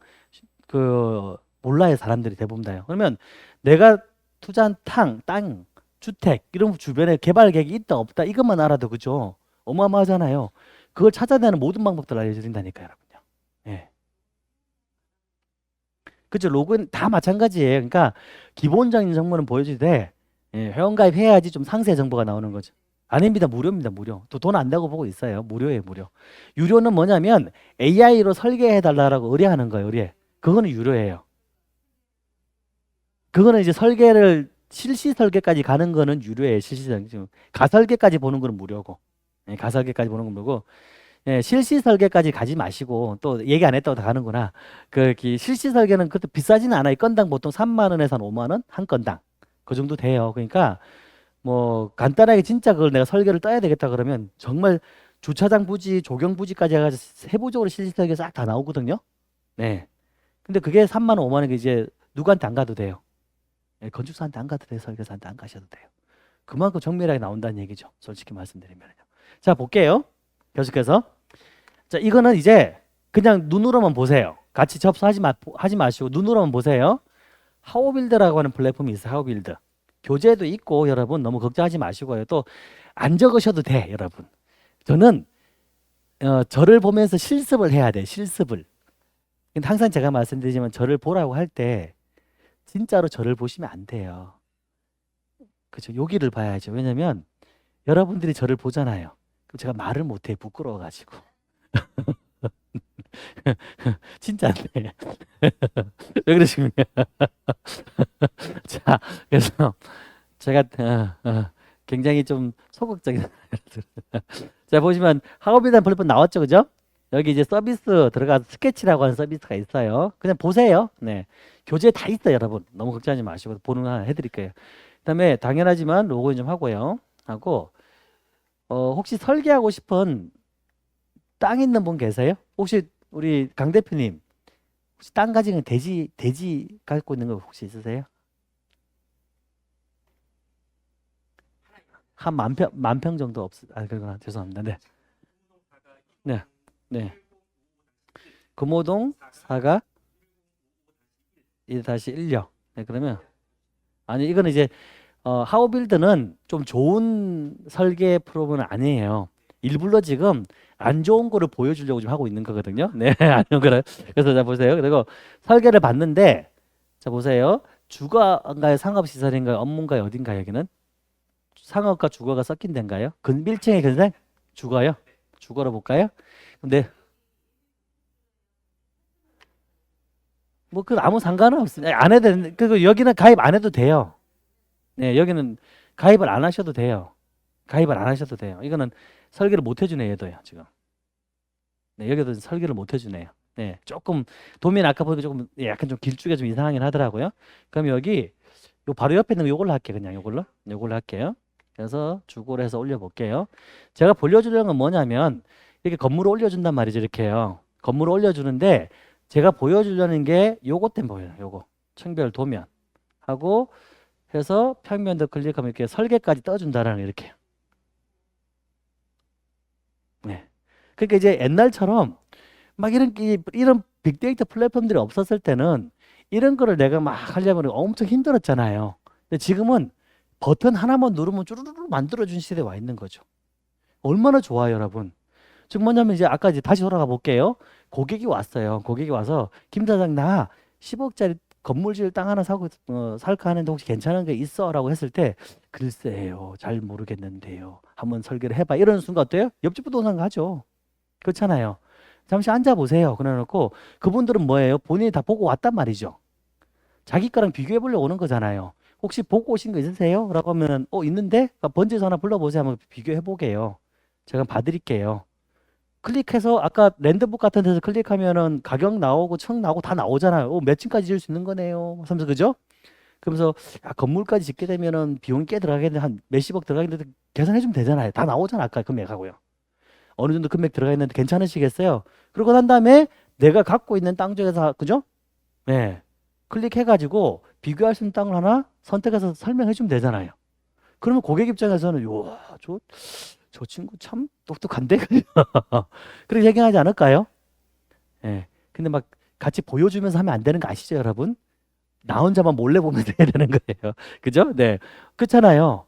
[SPEAKER 1] 그 몰라요 사람들이 대부분 다요. 그러면 내가 투자한 땅, 주택 이런 주변에 개발 계획이 있다 없다 이것만 알아도 그죠? 어마어마하잖아요. 그걸 찾아내는 모든 방법들을 알려드린다니까요, 여러분요. 예. 그죠? 로그인 다 마찬가지예요. 그러니까 기본적인 정보는 보여주되 예, 회원가입 해야지 좀 상세 정보가 나오는 거죠. 아닙니다. 무료입니다. 무료. 또 돈 안 내고 보고 있어요. 무료예요. 무료. 유료는 뭐냐면 AI로 설계해 달라고 의뢰하는 거예요. 의뢰. 그거는 유료예요. 그거는 이제 설계를 실시 설계까지 가는 거는 유료예요. 실시 설계. 지금 가설계까지 보는 거는 무료고. 예, 가설계까지 보는 건 무료고. 예, 실시 설계까지 가지 마시고 또 얘기 안 했다고 다 가는구나. 실시 설계는 그것도 비싸지는 않아요. 건당 보통 3만 원에서 한 5만 원 한 건당. 그 정도 돼요. 그러니까 뭐 간단하게 진짜 그걸 내가 설계를 떠야 되겠다 그러면 정말 주차장 부지, 조경 부지까지 해가지고 세부적으로 실시 설계 싹 다 나오거든요. 네. 근데 그게 3만 원, 5만 원 이제 누구한테 안 가도 돼요. 예, 건축사한테 안 가도 돼요. 설계사한테 안 가셔도 돼요. 그만큼 정밀하게 나온다는 얘기죠. 솔직히 말씀드리면요. 자, 볼게요. 계속해서. 자, 이거는 이제 그냥 눈으로만 보세요. 같이 하지 마시고 눈으로만 보세요. 하우빌드라고 하는 플랫폼이 있어요. 하우빌드. 교재도 있고 여러분 너무 걱정하지 마시고요. 또 안 적으셔도 돼, 여러분. 저는 저를 보면서 실습을 해야 돼. 실습을. 근데 항상 제가 말씀드리지만 저를 보라고 할 때 진짜로 저를 보시면 안 돼요. 그렇죠? 여기를 봐야죠. 왜냐면 여러분들이 저를 보잖아요. 그럼 제가 말을 못해 부끄러워가지고. 진짜 안 돼. 왜 그러십니까? 자, 그래서 제가 굉장히 좀 소극적인. 자, 보시면 학업이라는 플랫폼 나왔죠, 그죠? 여기 이제 서비스 들어가서 스케치라고 하는 서비스가 있어요. 그냥 보세요. 네, 교재 다 있어요, 여러분. 너무 걱정하지 마시고 보는 거 하나 해드릴게요. 그다음에 당연하지만 로그인 좀 하고요. 하고 혹시 설계하고 싶은 땅 있는 분 계세요? 혹시 우리 강 대표님 혹시 땅 가지고 돼지 갖고 있는 거 혹시 있으세요? 한 만 평 정도 그러구나. 죄송합니다. 네. 네. 네. 금호동 사가 1-1역. 네, 그러면 아니 이거는 이제 하우빌드는 좀 좋은 설계 프로그램은 아니에요. 일부러 지금 안 좋은 거를 보여주려고 좀 하고 있는 거거든요. 네, 안 좋은 거를. 그래서 자 보세요. 그리고 설계를 봤는데 자 보세요. 주거인가요? 상업시설인가요? 업무인가요? 어딘가요? 여기는 상업과 주거가 섞인 데인가요? 근밀층의 근생? 주거요? 주거로 볼까요? 근데 뭐 그 아무 상관은 없습니다. 안 해도 여기는 가입 안 해도 돼요. 네, 여기는 가입을 안 하셔도 돼요. 가입을 안 하셔도 돼요. 이거는 설계를 못 해주네 얘도요 지금. 네, 여기도 설계를 못 해주네요. 네, 조금 도면 아까 보니까 조금 약간 좀 길쭉해 좀 이상하긴 하더라고요. 그럼 여기 요 바로 옆에 있는 거 요걸로 할게요. 그냥 요걸로 할게요. 그래서 주고를 해서 올려볼게요. 제가 보여주려는 건 뭐냐면 이렇게 건물을 올려준단 말이죠. 이렇게요. 건물을 올려주는데 제가 보여주려는 게 요것 때문에 보여요. 요거 청별 도면 하고 해서 평면도 클릭하면 이렇게 설계까지 떠준다라는 이렇게. 네. 그러니까 이제 옛날처럼 막 이런 빅데이터 플랫폼들이 없었을 때는 이런 거를 내가 막 하려면 엄청 힘들었잖아요. 근데 지금은 버튼 하나만 누르면 쭈루루루 만들어준 시대에 와 있는 거죠. 얼마나 좋아요, 여러분. 즉 뭐냐면 이제 아까 이제 다시 돌아가 볼게요. 고객이 왔어요. 고객이 와서 김 사장 나 10억짜리 건물질 땅 하나 살까 하는데 혹시 괜찮은 게 있어? 라고 했을 때 글쎄요. 잘 모르겠는데요. 한번 설계를 해봐. 이런 순간 어때요? 옆집 부동산 가죠. 그렇잖아요. 잠시 앉아보세요. 그래놓고 그분들은 뭐예요? 본인이 다 보고 왔단 말이죠. 자기 거랑 비교해 보려고 오는 거잖아요. 혹시 보고 오신 거 있으세요? 라고 하면 있는데? 번지에서 하나 불러보세요. 한번 비교해 보게요. 제가 봐드릴게요. 클릭해서 아까 랜드북 같은 데서 클릭하면은 가격 나오고 층 나오고 다 나오잖아요. 몇 층까지 지을 수 있는 거네요. 하면서 그죠? 그러면서 건물까지 짓게 되면은 비용이 꽤 들어가겠는데 한 몇십억 들어가겠는데 계산해 주면 되잖아요. 다 나오잖아. 아까 금액하고요. 어느 정도 금액 들어가 있는데 괜찮으시겠어요? 그러고 난 다음에 내가 갖고 있는 땅 중에서 그죠? 네. 클릭해가지고 비교할 수 있는 땅을 하나 선택해서 설명해 주면 되잖아요. 그러면 고객 입장에서는 저 친구 참 똑똑한데? 그렇게 얘기하지 않을까요? 예. 근데 막 같이 보여주면서 하면 안 되는 거 아시죠, 여러분? 나 혼자만 몰래 보면 돼야 되는 거예요. 그죠? 네. 그렇잖아요.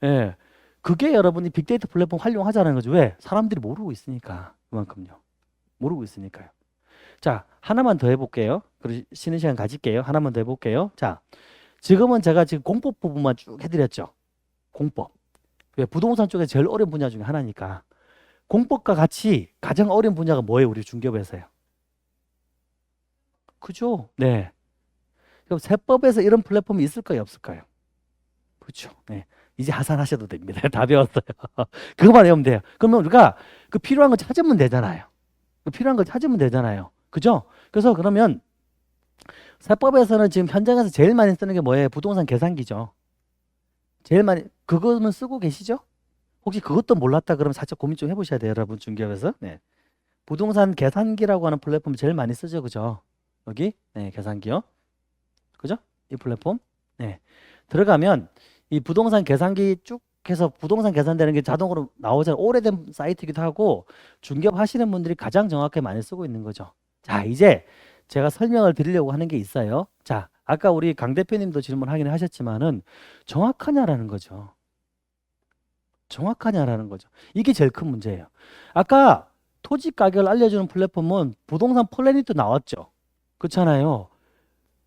[SPEAKER 1] 예. 그게 여러분이 빅데이터 플랫폼 활용하자는 거죠. 왜? 사람들이 모르고 있으니까. 그만큼요. 모르고 있으니까요. 자, 하나만 더 해볼게요. 그리고 쉬는 시간 가질게요. 하나만 더 해볼게요. 자, 지금은 제가 지금 공법 부분만 쭉 해드렸죠. 공법. 왜? 부동산 쪽에 제일 어려운 분야 중에 하나니까. 공법과 같이 가장 어려운 분야가 뭐예요? 우리 중개업에서요. 그죠? 네. 그럼 세법에서 이런 플랫폼이 있을까요? 없을까요? 그렇죠. 네. 이제 하산하셔도 됩니다. 다 배웠어요. 그거만 외우면 돼요. 그러면 우리가 그 필요한 거 찾으면 되잖아요. 그 필요한 걸 찾으면 되잖아요. 그죠? 그래서 그러면 세법에서는 지금 현장에서 제일 많이 쓰는 게 뭐예요? 부동산 계산기죠. 제일 많이 그거는 쓰고 계시죠? 혹시 그것도 몰랐다 그러면 살짝 고민 좀 해보셔야 돼요, 여러분 중개업에서. 네. 부동산 계산기라고 하는 플랫폼 제일 많이 쓰죠, 그죠? 여기 네, 계산기요. 그죠? 이 플랫폼. 네. 들어가면 이 부동산 계산기 쭉 해서 부동산 계산되는 게 자동으로 나오잖아요. 오래된 사이트이기도 하고 중개업 하시는 분들이 가장 정확하게 많이 쓰고 있는 거죠. 자, 이제 제가 설명을 드리려고 하는 게 있어요. 자, 아까 우리 강 대표님도 질문하긴 하셨지만은 정확하냐라는 거죠. 정확하냐라는 거죠. 이게 제일 큰 문제예요. 아까 토지 가격을 알려주는 플랫폼은 부동산 플래닛도 나왔죠. 그렇잖아요.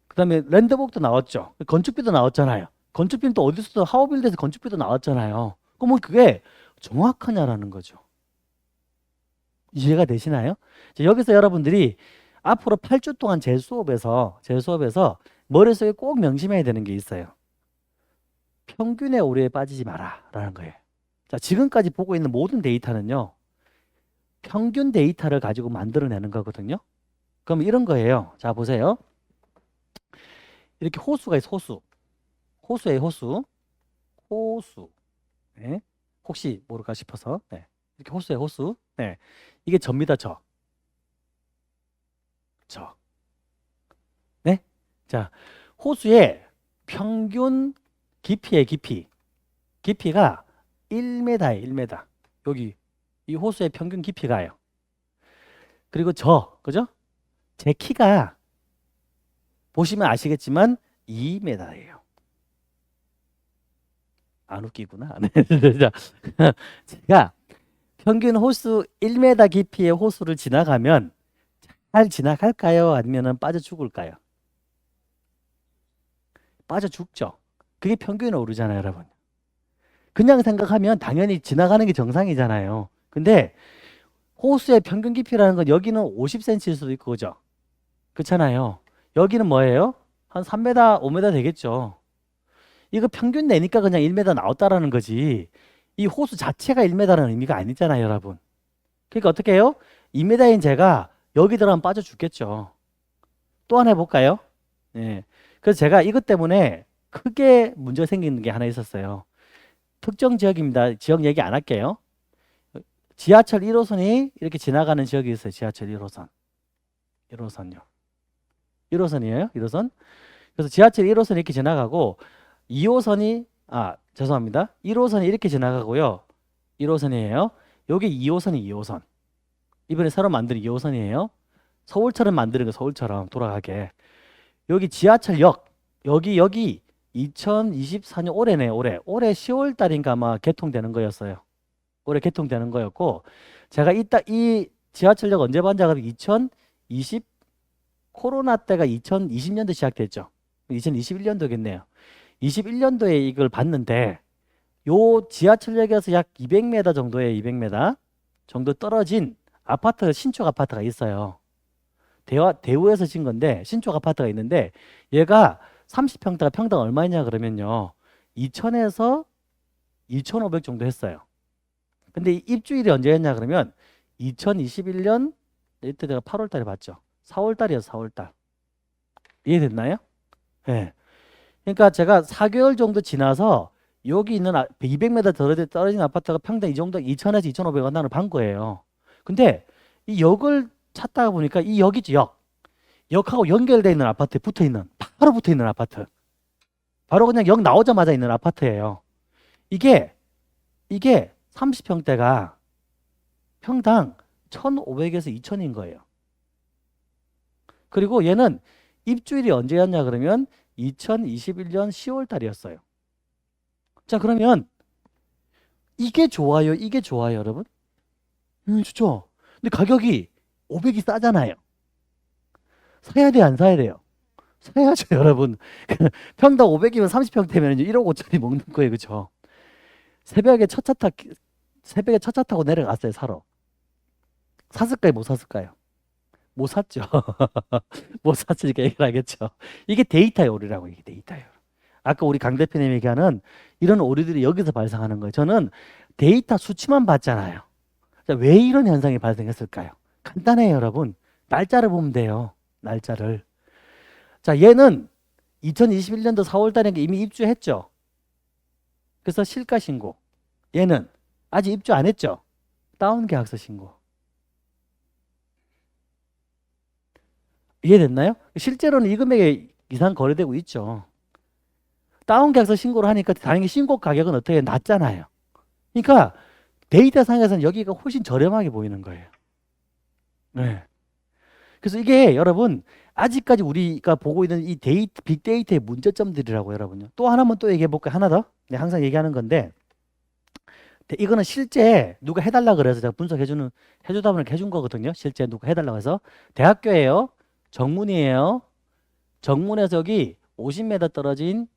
[SPEAKER 1] 그 다음에 랜드북도 나왔죠. 건축비도 나왔잖아요. 건축비는 또 어디서도 하우빌드에서 건축비도 나왔잖아요. 그러면 그게 정확하냐라는 거죠. 이해가 되시나요? 여기서 여러분들이 앞으로 8주 동안 제 수업에서 머릿속에 꼭 명심해야 되는 게 있어요. 평균의 오류에 빠지지 마라 라는 거예요. 자, 지금까지 보고 있는 모든 데이터는요, 평균 데이터를 가지고 만들어내는 거거든요. 그럼 이런 거예요. 자, 보세요. 이렇게 호수가 있어, 호수. 호수예요, 호수. 호수. 네. 혹시 모를까 싶어서. 네. 이렇게 호수예요, 호수. 네. 이게 접니다, 저. 저. 네. 자, 호수의 평균 깊이의 깊이. 깊이가 1m예요, 1m. 여기 이 호수의 평균 깊이가요. 그리고 그죠? 제 키가 보시면 아시겠지만 2m예요. 안 웃기구나. 네. 자, 제가 평균 호수 1m 깊이의 호수를 지나가면 잘 지나갈까요? 아니면 빠져 죽을까요? 빠져 죽죠. 그게 평균에 오르잖아요, 여러분. 그냥 생각하면 당연히 지나가는 게 정상이잖아요. 근데 호수의 평균 깊이라는 건 여기는 50cm일 수도 있고, 그죠? 그렇잖아요. 여기는 뭐예요? 한 3m, 5m 되겠죠. 이거 평균 내니까 그냥 1m 나왔다라는 거지. 이 호수 자체가 1m라는 의미가 아니잖아요, 여러분. 그러니까 어떻게 해요? 2m인 제가 여기 들어가면 빠져 죽겠죠. 또 하나 해볼까요? 예. 그래서 제가 이것 때문에 크게 문제가 생기는 게 하나 있었어요. 특정 지역입니다. 지역 얘기 안 할게요. 지하철 1호선이 이렇게 지나가는 지역이 있어요. 지하철 1호선. 1호선요. 1호선이에요. 1호선. 그래서 지하철 1호선이 이렇게 지나가고 2호선이 죄송합니다. 1호선이 이렇게 지나가고요. 1호선이에요. 여기 2호선이 2호선. 이번에 새로 만든 2호선이에요. 서울처럼 만드는 거, 서울처럼 돌아가게. 여기 지하철역. 여기 2024년 올해네, 올해 10월 달인가 아마 개통되는 거였어요. 올해 개통되는 거였고, 제가 이 지하철역 언제 봤는지 알아요? 2020 코로나 때가 2020년도 시작됐죠. 2021년도겠네요. 21년도에 이걸 봤는데 요 지하철역에서 약 200m 정도에 200m 정도 떨어진 신축 아파트가 있어요. 대우에서 진 건데 신축 아파트가 있는데 얘가 30평대가 평당 얼마냐 그러면요. 2,000에서 2,500 정도 했어요. 근데 이 입주일이 언제였냐 그러면 2021년 이때 내가 8월 달에 봤죠. 4월 달이었어, 4월 달. 이해됐나요? 예. 네. 그러니까 제가 4개월 정도 지나서 여기 있는 200m 떨어진 아파트가 평당 이 정도 2,000에서 2,500원 나는 반 거예요. 근데 이 역을 찾다가 보니까 이 역이지, 역. 역하고 연결되어 있는 아파트에 붙어 있는, 바로 붙어 있는 아파트. 바로 그냥 역 나오자마자 있는 아파트예요. 이게 30평대가 평당 1,500에서 2,000인 거예요. 그리고 얘는 입주일이 언제였냐 그러면 2021년 10월 달이었어요. 자, 그러면 이게 좋아요, 이게 좋아요, 여러분? 좋죠. 근데 가격이 500이 싸잖아요. 사야 돼, 안 사야 돼요? 사야죠, 여러분. 평당 500이면 30평대면 1억 5천이 먹는 거예요, 그죠? 새벽에 새벽에 첫 차 타고 내려갔어요, 사러. 샀을까요, 못 샀을까요? 못 샀죠. 못 샀으니까 얘기를 하겠죠. 이게 데이터의 오류라고, 이게 데이터예요. 아까 우리 강 대표님 얘기하는 이런 오류들이 여기서 발생하는 거예요. 저는 데이터 수치만 봤잖아요. 자, 왜 이런 현상이 발생했을까요? 간단해요, 여러분. 날짜를 보면 돼요. 날짜를. 자, 얘는 2021년도 4월 달에 이미 입주했죠. 그래서 실가 신고. 얘는 아직 입주 안 했죠. 다운 계약서 신고. 이해됐나요? 실제로는 이 금액에 이상 거래되고 있죠. 다운 계약서 신고를 하니까 당연히 신고 가격은 어떻게 낮잖아요. 그러니까 데이터상에서는 여기가 훨씬 저렴하게 보이는 거예요. 네. 그래서 이게 여러분 아직까지 우리가 보고 있는 이 빅데이터의 문제점들이라고 여러분요. 또 하나만 또 얘기해 볼까요? 하나 더? 네, 항상 얘기하는 건데 이거는 실제 누가 해달라 그래서 제가 해주다 보니까 해준 거거든요. 실제 누가 해달라고 해서 대학교예요. 정문이에요. 정문에서 여기 50m 떨어진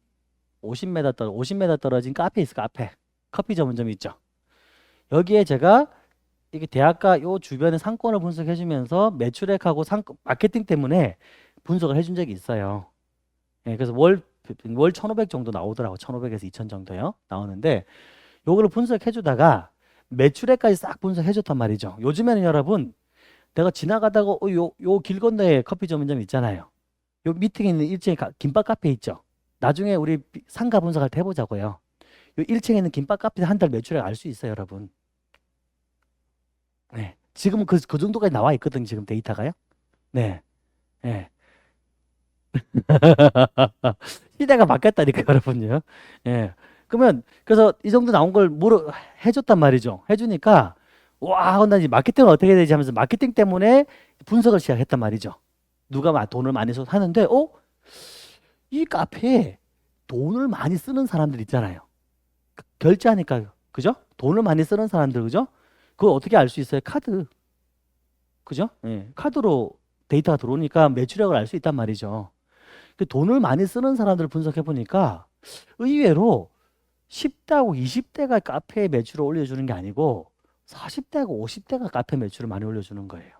[SPEAKER 1] 50m 떨어진 카페 있어, 카페. 커피 전문점이 있죠. 여기에 제가 이게 대학가 요 주변의 상권을 분석해 주면서 매출액하고 마케팅 때문에 분석을 해준 적이 있어요. 예, 그래서 월 1,500 정도 나오더라고. 1,500에서 2,000 정도요. 나오는데 요거를 분석해 주다가 매출액까지 싹 분석해 줬단 말이죠. 요즘에는 여러분 내가 지나가다가 요 길 건너에 커피 전문점 있잖아요. 요 밑에 있는 1층에 김밥 카페 있죠. 나중에 우리 상가 분석할 때 해보자고요. 요 1층에 있는 김밥 카페 한 달 매출액 알 수 있어요, 여러분. 네. 지금 그 정도까지 나와 있거든, 지금 데이터가요. 네. 네. 시대가 바뀌었다니까, 여러분요. 예. 그러면, 그래서 이 정도 나온 걸 해줬단 말이죠. 해주니까, 와, 나 이제 마케팅은 어떻게 되지 하면서 마케팅 때문에 분석을 시작했단 말이죠. 누가 돈을 많이 써서 하는데, 이 카페에 돈을 많이 쓰는 사람들 있잖아요. 결제하니까, 그죠? 돈을 많이 쓰는 사람들, 그죠? 그걸 어떻게 알 수 있어요? 카드. 그죠? 예. 카드로 데이터가 들어오니까 매출액을 알 수 있단 말이죠. 돈을 많이 쓰는 사람들을 분석해 보니까 의외로 10대하고 20대가 카페 매출을 올려주는 게 아니고 40대하고 50대가 카페 매출을 많이 올려주는 거예요.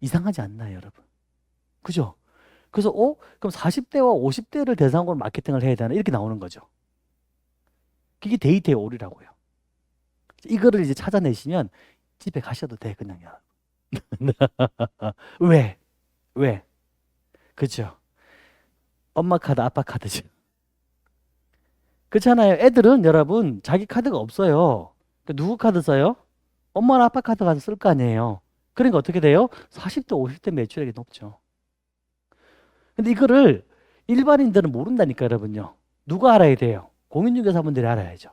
[SPEAKER 1] 이상하지 않나요, 여러분? 그죠? 그래서 그럼 40대와 50대를 대상으로 마케팅을 해야 되나? 이렇게 나오는 거죠. 그게 데이터의 오류라고요. 이거를 이제 찾아내시면 집에 가셔도 돼, 그냥요. 왜? 왜? 그죠? 엄마 카드, 아빠 카드죠. 그렇잖아요. 애들은 여러분 자기 카드가 없어요. 그러니까 누구 카드 써요? 엄마나 아빠 카드 가서 쓸 거 아니에요. 그러니까 어떻게 돼요? 40대, 50대 매출액이 높죠. 근데 이거를 일반인들은 모른다니까, 여러분요. 누가 알아야 돼요? 공인중개사분들이 알아야죠.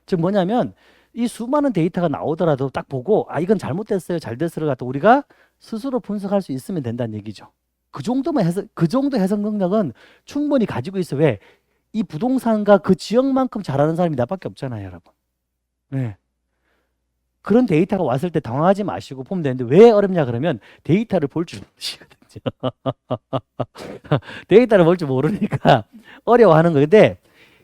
[SPEAKER 1] 즉 뭐냐면 이 수많은 데이터가 나오더라도 딱 보고 이건 잘못됐어요, 잘 됐어요 갖다 우리가 스스로 분석할 수 있으면 된다는 얘기죠. 그 정도 해석 능력은 충분히 가지고 있어. 왜? 이 부동산과 그 지역만큼 잘하는 사람이 나밖에 없잖아요, 여러분. 네. 그런 데이터가 왔을 때 당황하지 마시고 보면 되는데 왜 어렵냐 그러면 데이터를 볼 줄 모르시거든요. 데이터를 볼 줄 모르니까 어려워하는 거예요. 근데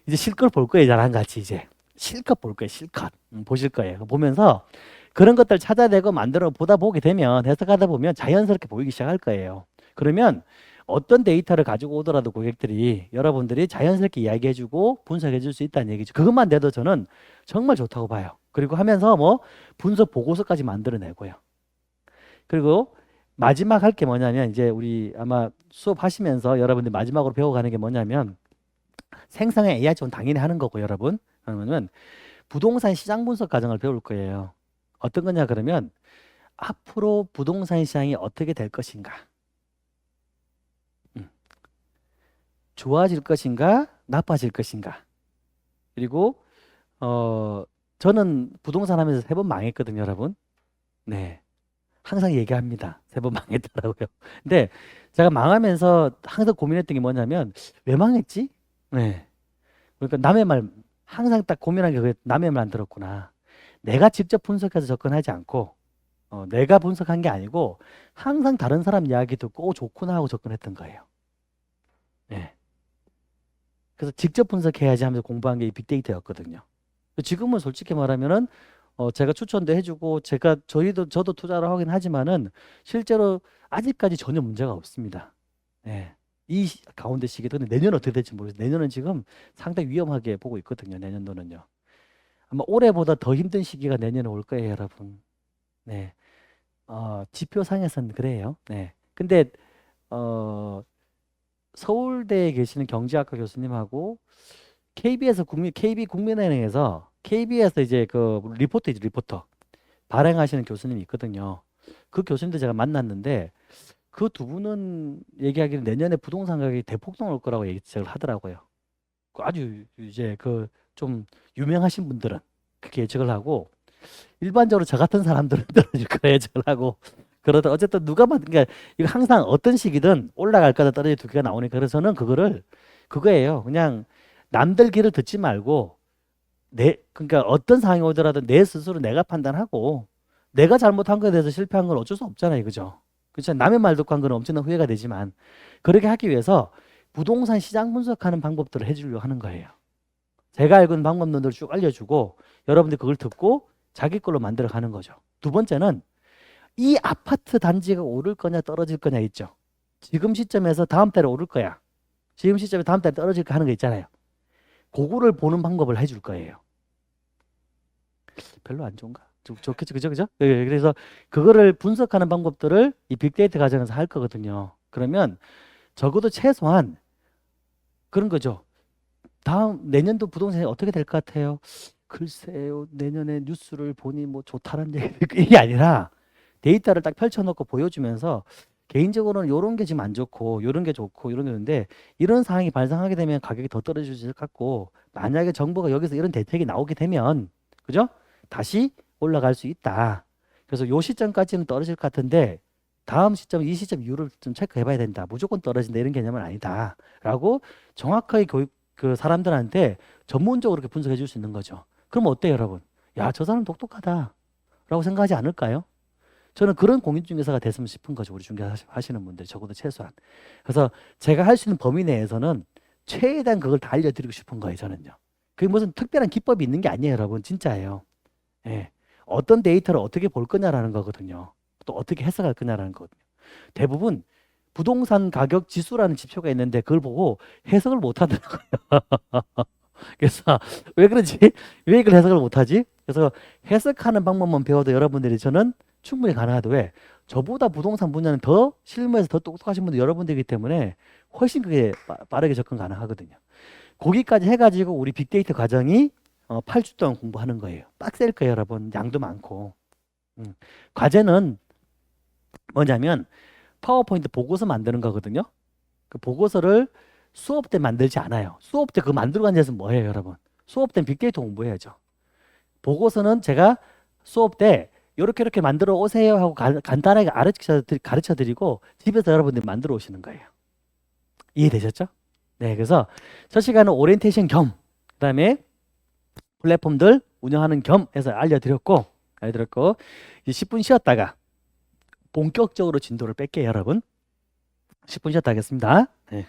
[SPEAKER 1] 이제 실컷 볼 거예요, 저랑 같이 이제. 실컷 볼 거예요, 실컷. 보실 거예요. 보면서 그런 것들 찾아내고 만들어 보게 되면 해석하다 보면 자연스럽게 보이기 시작할 거예요. 그러면 어떤 데이터를 가지고 오더라도 고객들이 여러분들이 자연스럽게 이야기해주고 분석해줄 수 있다는 얘기죠. 그것만 돼도 저는 정말 좋다고 봐요. 그리고 하면서 뭐 분석 보고서까지 만들어내고요. 그리고 마지막 할 게 뭐냐면 이제 우리 아마 수업하시면서 여러분들 마지막으로 배워가는 게 뭐냐면 생성의 AI 는 당연히 하는 거고 여러분 그러면은 부동산 시장 분석 과정을 배울 거예요. 어떤 거냐 그러면 앞으로 부동산 시장이 어떻게 될 것인가, 좋아질 것인가, 나빠질 것인가. 그리고 저는 부동산 하면서 3번 망했거든요, 여러분. 네, 항상 얘기합니다. 3번 망했더라고요. 근데 제가 망하면서 항상 고민했던 게 뭐냐면 왜 망했지? 네, 그러니까 남의 말 항상 딱 고민한 게 그게 남의 말 안 들었구나. 내가 직접 분석해서 접근하지 않고 내가 분석한 게 아니고 항상 다른 사람 이야기 듣고 좋구나 하고 접근했던 거예요. 네. 그래서 직접 분석해야지 하면서 공부한 게 이 빅데이터였거든요. 지금은 솔직히 말하면은 제가 추천도 해주고 저도 투자를 하긴 하지만은 실제로 아직까지 전혀 문제가 없습니다. 네. 이 가운데 시기에 근데 내년 어떻게 될지 모르겠어요. 내년은 지금 상당히 위험하게 보고 있거든요. 내년도는요. 아마 올해보다 더 힘든 시기가 내년에 올 거예요, 여러분. 네. 지표상에서는 그래요. 네. 근데 서울대에 계시는 경제학과 교수님하고 KB 국민은행에서 KB에서 이제 그 리포터 발행하시는 교수님이 있거든요. 그 교수님도 제가 만났는데 그 두 분은 얘기하기를 내년에 부동산 가격이 대폭등 올 거라고 예측을 하더라고요. 아주 이제 그 좀 유명하신 분들은 그렇게 예측을 하고 일반적으로 저 같은 사람들은 떨어질 거예요 예측을 하고 그러다 어쨌든 그러니까 이거 항상 어떤 시기든 올라갈 거다 떨어질 두 개가 나오니까 그래서 저는 그거예요. 그냥 남들 길을 듣지 말고 그러니까 어떤 상황이 오더라도 내 스스로 내가 판단하고 내가 잘못한 거에 대해서 실패한 건 어쩔 수 없잖아요. 그죠? 그렇죠? 남의 말 듣고 한 건 엄청난 후회가 되지만 그렇게 하기 위해서 부동산 시장 분석하는 방법들을 해주려고 하는 거예요. 제가 알고 있는 방법론들을 쭉 알려주고 여러분들 그걸 듣고 자기 걸로 만들어 가는 거죠. 두 번째는 이 아파트 단지가 오를 거냐 떨어질 거냐 있죠. 지금 시점에서 다음 달에 오를 거야. 지금 시점에 다음 달에 떨어질 거 하는 거 있잖아요. 그거를 보는 방법을 해줄 거예요. 별로 안 좋은가? 좋겠죠, 그죠? 네, 그래서 그거를 분석하는 방법들을 이 빅데이터 과정에서 할 거거든요. 그러면 적어도 최소한 그런 거죠. 다음 내년도 부동산이 어떻게 될 것 같아요? 글쎄요, 내년에 뉴스를 보니 뭐 좋다는 얘기 이게 아니라 데이터를 딱 펼쳐놓고 보여주면서 개인적으로는 이런 게 지금 안 좋고 이런 게 좋고 이런 게 있는데 이런 상황이 발생하게 되면 가격이 더 떨어질 것 같고 만약에 정부가 여기서 이런 대책이 나오게 되면 그죠? 다시 올라갈 수 있다. 그래서 요 시점까지는 떨어질 것 같은데 다음 시점, 이 시점 이후를 좀 체크해 봐야 된다. 무조건 떨어진다 이런 개념은 아니다. 라고 정확하게 그 사람들한테 전문적으로 이렇게 분석해 줄 수 있는 거죠. 그럼 어때요, 여러분? 야, 저 사람 똑똑하다. 라고 생각하지 않을까요? 저는 그런 공인중개사가 됐으면 싶은 거죠. 우리 중개사 하시는 분들 적어도 최소한. 그래서 제가 할 수 있는 범위 내에서는 최대한 그걸 다 알려드리고 싶은 거예요. 저는요. 그게 무슨 특별한 기법이 있는 게 아니에요. 여러분. 진짜예요. 예. 어떤 데이터를 어떻게 볼 거냐라는 거거든요. 또 어떻게 해석할 거냐라는 거거든요. 대부분 부동산 가격 지수라는 지표가 있는데 그걸 보고 해석을 못 하더라고요. 그래서 왜 그런지 왜 이걸 해석을 못 하지? 그래서 해석하는 방법만 배워도 여러분들이 저는 충분히 가능하다. 왜? 저보다 부동산 분야는 더 실무에서 더 똑똑하신 분들 여러분들이기 때문에 훨씬 그게 빠르게 접근 가능하거든요. 거기까지 해가지고 우리 빅데이터 과정이 8주 동안 공부하는 거예요. 빡셀 거예요, 여러분. 양도 많고. 과제는 뭐냐면 파워포인트 보고서 만드는 거거든요. 그 보고서를 수업 때 만들지 않아요. 수업 때 그거 만들고 앉아서 뭐예요, 여러분? 수업 때 빅데이터 공부해야죠. 보고서는 제가 수업 때 이렇게 만들어 오세요 하고 간단하게 가르쳐 드리고 집에서 여러분들이 만들어 오시는 거예요. 이해되셨죠? 네, 그래서 첫 시간은 오리엔테이션 겸 그다음에 플랫폼들 운영하는 겸 해서 알려드렸고 이제 10분 쉬었다가 본격적으로 진도를 뺄게요, 여러분. 10분 쉬었다 하겠습니다. 네.